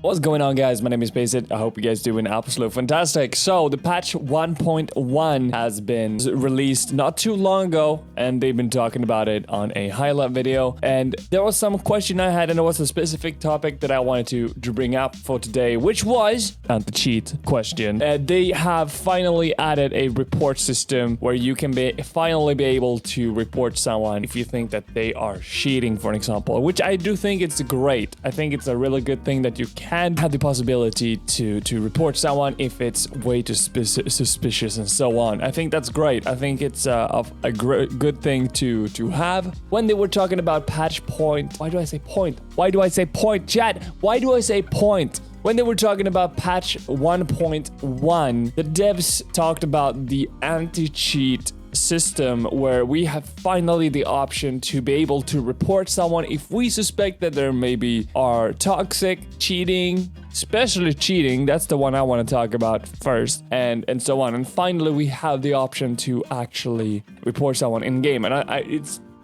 What's going on, guys? My name is SPECTATE. I hope you guys doing absolutely fantastic. So the patch 1.1 has been released not too long ago, and they've been talking about it on a highlight video. And there was some question I had, and there was a specific topic that I wanted to bring up for today, which was anti-cheat question. They have finally added a report system where you can finally be able to report someone if you think that they are cheating, for an example, which I do think it's great. I think it's a really good thing that you can have the possibility to report someone if it's way too suspicious and so on. I think that's great. I think it's a good thing to have. When they were talking about patch point, why do I say point? Why do I say point, chat? Why do I say point? When they were talking about patch 1.1, the devs talked about the anti-cheat system where we have finally the option to be able to report someone if we suspect that there maybe are toxic, cheating, especially cheating. That's the one I want to talk about first, and so on. And finally, we have the option to actually report someone in game, and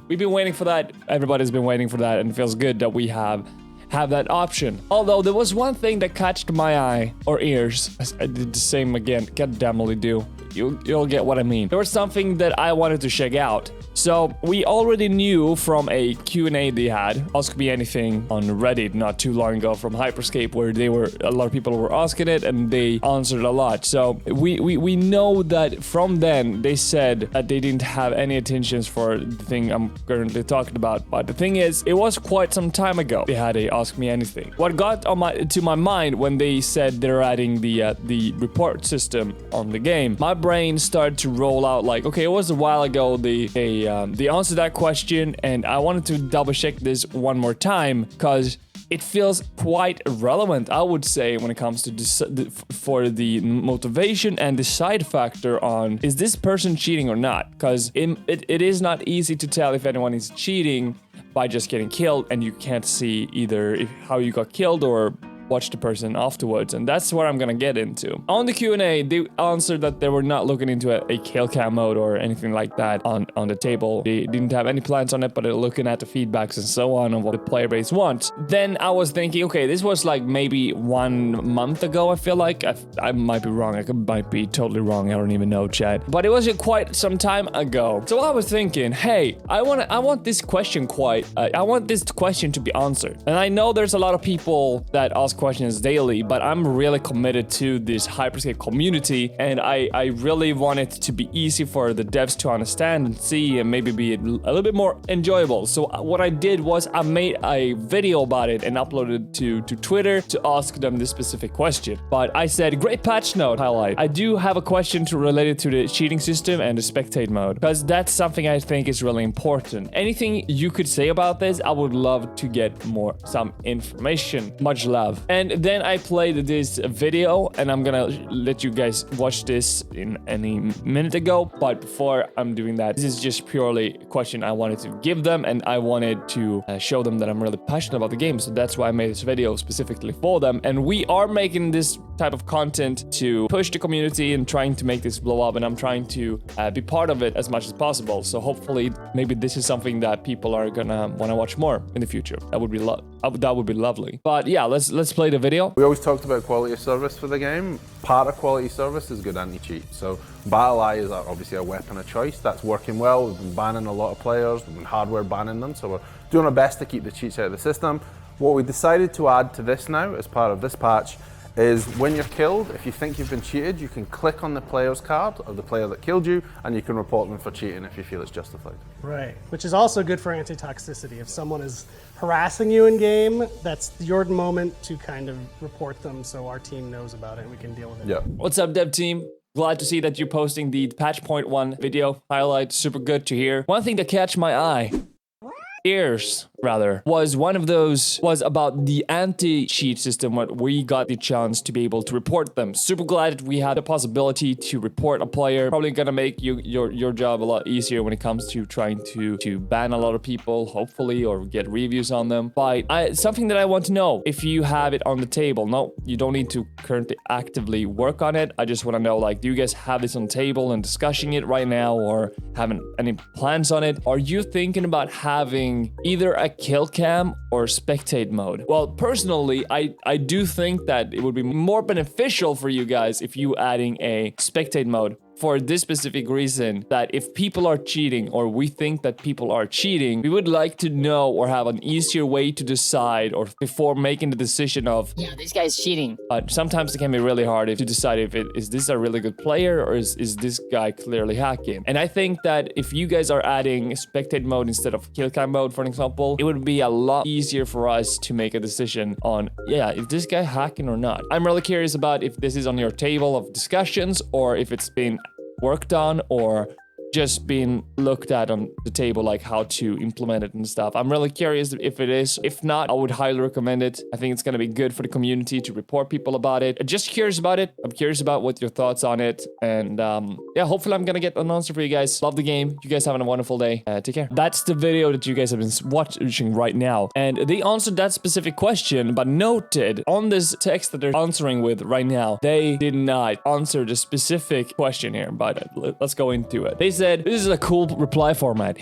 we've been waiting for that. Everybody's been waiting for that, and it feels good that we have that option. Although there was one thing that catched my eye or ears. I did the same again. God definitely do. You'll get what I mean. There was something that I wanted to check out. So we already knew from a Q&A they had, Ask Me Anything, on Reddit not too long ago from HyperScape, where a lot of people were asking it and they answered a lot. So we know that from then they said that they didn't have any intentions for the thing I'm currently talking about. But the thing is, it was quite some time ago they had a Ask Me Anything. What got to my mind when they said they're adding the report system on the game, my brain started to roll out like, okay, it was a while ago they answered that question, and I wanted to double check this one more time because it feels quite relevant, I would say, when it comes to for the motivation and the side factor on is this person cheating or not, because it is not easy to tell if anyone is cheating by just getting killed, and you can't see either how you got killed or watch the person afterwards, and that's what I'm gonna get into. On the Q&A, they answered that they were not looking into a kill cam mode or anything like that on the table. They didn't have any plans on it, but they're looking at the feedbacks and so on what the player base wants. Then I was thinking, okay, this was like maybe 1 month ago, I feel like. I might be wrong. I might be totally wrong. I don't even know, chat. But it was quite some time ago. So I was thinking, hey, I want this question to be answered. And I know there's a lot of people that ask questions daily, but I'm really committed to this HyperScape community, and I really want it to be easy for the devs to understand and see, and maybe be a little bit more enjoyable. So what I did was I made a video about it and uploaded to Twitter to ask them this specific question. But I said, great patch note highlight. I do have a question related to the cheating system and the spectate mode, because that's something I think is really important. Anything you could say about this, I would love to get some information. Much love. And then I played this video, and I'm gonna let you guys watch this in any minute ago. But before I'm doing that, this is just purely a question I wanted to give them, and I wanted to show them that I'm really passionate about the game. So that's why I made this video specifically for them. And we are making this type of content to push the community and trying to make this blow up, and I'm trying to be part of it as much as possible. So hopefully maybe this is something that people are gonna want to watch more in the future. That would be lovely. But yeah, let's play the video. We always talked about quality of service for the game. Part of quality service is good anti-cheat. So Battle Eye is obviously a weapon of choice. That's working well. We've been banning a lot of players. We've been hardware banning them. So we're doing our best to keep the cheats out of the system. What we decided to add to this now as part of this patch is when you're killed, if you think you've been cheated, you can click on the player's card of the player that killed you, and you can report them for cheating if you feel it's justified. Right, which is also good for anti-toxicity. If someone is harassing you in game, that's your moment to kind of report them so our team knows about it and we can deal with it. Yeah. What's up, dev team? Glad to see that you're posting the patch point 1 video highlight. Super good to hear. One thing that catch my ears was about the anti-cheat system, what we got the chance to be able to report them. Super glad that we had the possibility to report a player. Probably gonna make your job a lot easier when it comes to trying to ban a lot of people, hopefully, or get reviews on them. But something that I want to know, if you have it on the table. No, you don't need to currently actively work on it. I just want to know, like, do you guys have this on the table and discussing it right now, or having any plans on it? Are you thinking about having either a like kill cam or spectate mode? Well, personally, I do think that it would be more beneficial for you guys if you adding a spectate mode. For this specific reason, that if people are cheating or we think that people are cheating, we would like to know or have an easier way to decide or before making the decision of, yeah, this guy's cheating. Sometimes it can be really hard to decide if is this a really good player or is this guy clearly hacking. And I think that if you guys are adding spectate mode instead of kill cam mode, for example, it would be a lot easier for us to make a decision on, yeah, if this guy hacking or not. I'm really curious about if this is on your table of discussions or if it's been worked on or just being looked at on the table, like how to implement it and stuff. I'm really curious if it is. If not, I would highly recommend it. I think it's going to be good for the community to report people about it. I'm just curious about it. I'm curious about what your thoughts on it. And yeah, hopefully I'm going to get an answer for you guys. Love the game. You guys having a wonderful day. Take care. That's the video that you guys have been watching right now. And they answered that specific question, but noted on this text that they're answering with right now, they did not answer the specific question here, but let's go into it. They said, this is a cool reply format.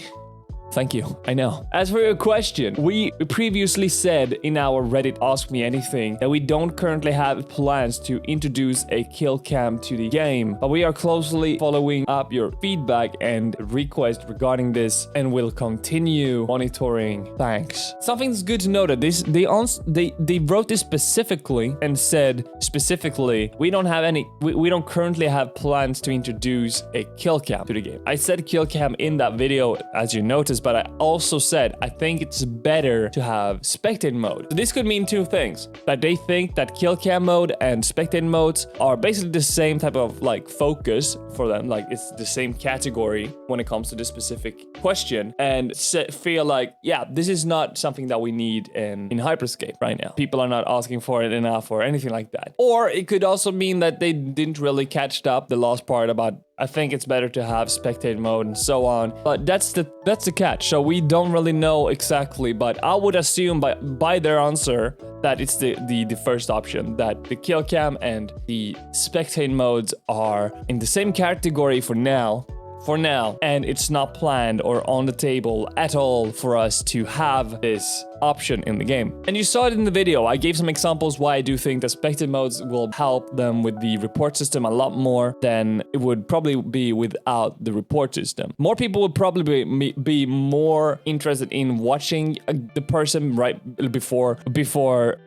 Thank you, I know. As for your question, we previously said in our Reddit Ask Me Anything that we don't currently have plans to introduce a kill cam to the game, but we are closely following up your feedback and request regarding this and will continue monitoring. Thanks. Something's good to know that they wrote this specifically and said specifically, we don't currently have plans to introduce a kill cam to the game. I said kill cam in that video, as you noticed, but I also said I think it's better to have spectate mode. So this could mean two things: that they think that kill cam mode and spectate modes are basically the same type of like focus for them, like it's the same category when it comes to this specific question, and feel like, yeah, this is not something that we need in HyperScape right now. People are not asking for it enough or anything like that. Or it could also mean that they didn't really catch up the last part about, I think it's better to have spectate mode and so on. But that's the catch. So we don't really know exactly, but I would assume by their answer that it's the first option, that the kill cam and the spectate modes are in the same category for now, and it's not planned or on the table at all for us to have this option in the game. And you saw it in the video. I gave some examples why I do think that spectate modes will help them with the report system a lot more than it would probably be without the report system. More people would probably be more interested in watching the person right before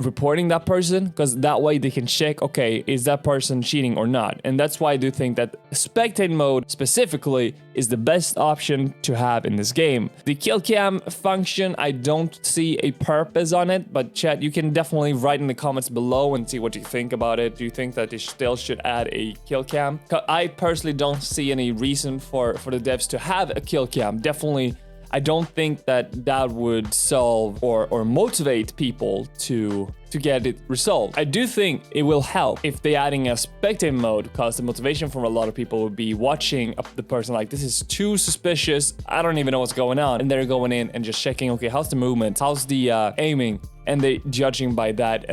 reporting that person, because that way they can check, okay, is that person cheating or not? And that's why I do think that spectate mode specifically is the best option to have in this game. The kill cam function, I don't see a purpose on it, but chat, you can definitely write in the comments below and see what you think about it. Do you think that they still should add a kill cam? I personally don't see any reason for the devs to have a kill cam. Definitely, I don't think that would solve or motivate people to get it resolved. I do think it will help if they're adding a spectate mode, because the motivation for a lot of people would be watching the person like, this is too suspicious, I don't even know what's going on, and they're going in and just checking, okay, how's the movement, how's the aiming, and they judging by that,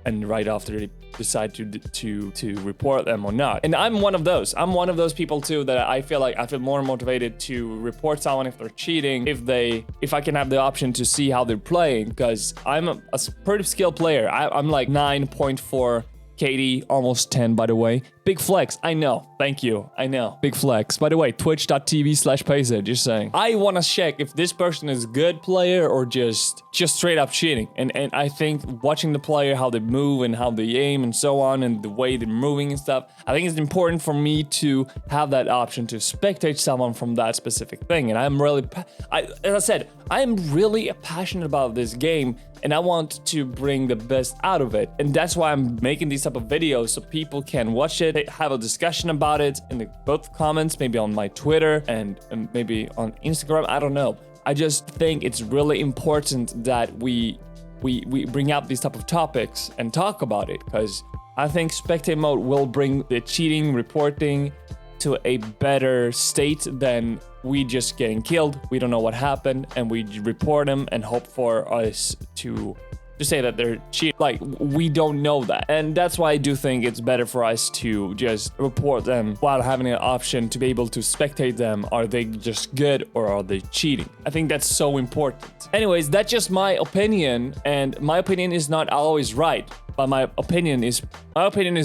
and right after they decide to report them or not. And I'm one of those. I'm one of those people too that I feel more motivated to report someone if they're cheating, if I can have the option to see how they're playing, because I'm a pretty skilled player. I'm like 9.4 KD, almost 10 by the way. Big flex, I know. Thank you, I know. Big flex. By the way, twitch.tv/Payset, just saying. I want to check if this person is a good player or just straight up cheating. And I think watching the player, how they move and how they aim and so on, and the way they're moving and stuff, I think it's important for me to have that option to spectate someone from that specific thing. And I'm really, as I said, I am really passionate about this game, and I want to bring the best out of it. And that's why I'm making these type of videos, so people can watch it, have a discussion about it in both comments, maybe on my Twitter and maybe on Instagram. I don't know. I just think it's really important that we bring up these type of topics and talk about it, because I think spectate mode will bring the cheating reporting to a better state than we just getting killed. We don't know what happened, and we report them and hope for us to to say that they're cheating. Like, we don't know that. And that's why I do think it's better for us to just report them while having an option to be able to spectate them. Are they just good or are they cheating? I think that's so important. Anyways, that's just my opinion, and my opinion is not always right. But my opinion is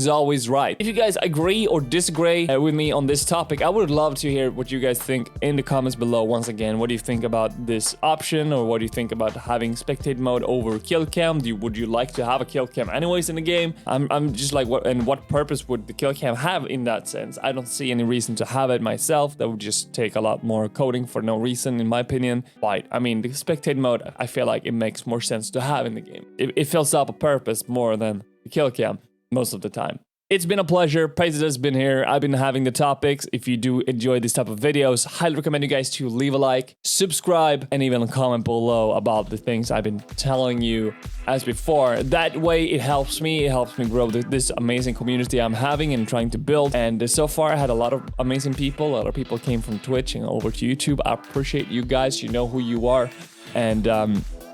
always right. If you guys agree or disagree with me on this topic, I would love to hear what you guys think in the comments below. Once again, what do you think about this option, or what do you think about having spectate mode over kill cam? Would you like to have a kill cam anyways in the game? I'm just like, what purpose would the kill cam have in that sense? I don't see any reason to have it myself. That would just take a lot more coding for no reason, in my opinion. But I mean, the spectate mode, I feel like it makes more sense to have in the game. It fills up a purpose more than the kill cam most of the time. It's been a pleasure. Praise has been here. I've been having the topics. If you do enjoy this type of videos, highly recommend you guys to leave a like, subscribe, and even comment below about the things I've been telling you as before. That way it helps me grow this amazing community I'm having and trying to build. And so far I had a lot of amazing people. A lot of people came from Twitch and over to YouTube. I appreciate you guys. You know who you are. And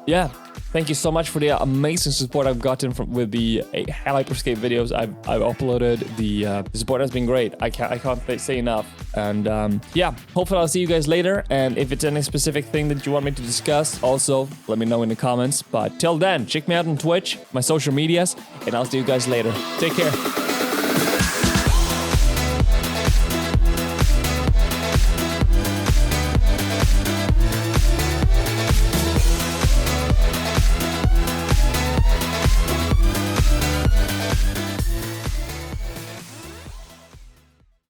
yeah, thank you so much for the amazing support I've gotten with the HyperScape videos I've uploaded. The support has been great. I can't say enough. And yeah, hopefully I'll see you guys later. And if it's any specific thing that you want me to discuss, also let me know in the comments. But till then, check me out on Twitch, my social medias, and I'll see you guys later. Take care.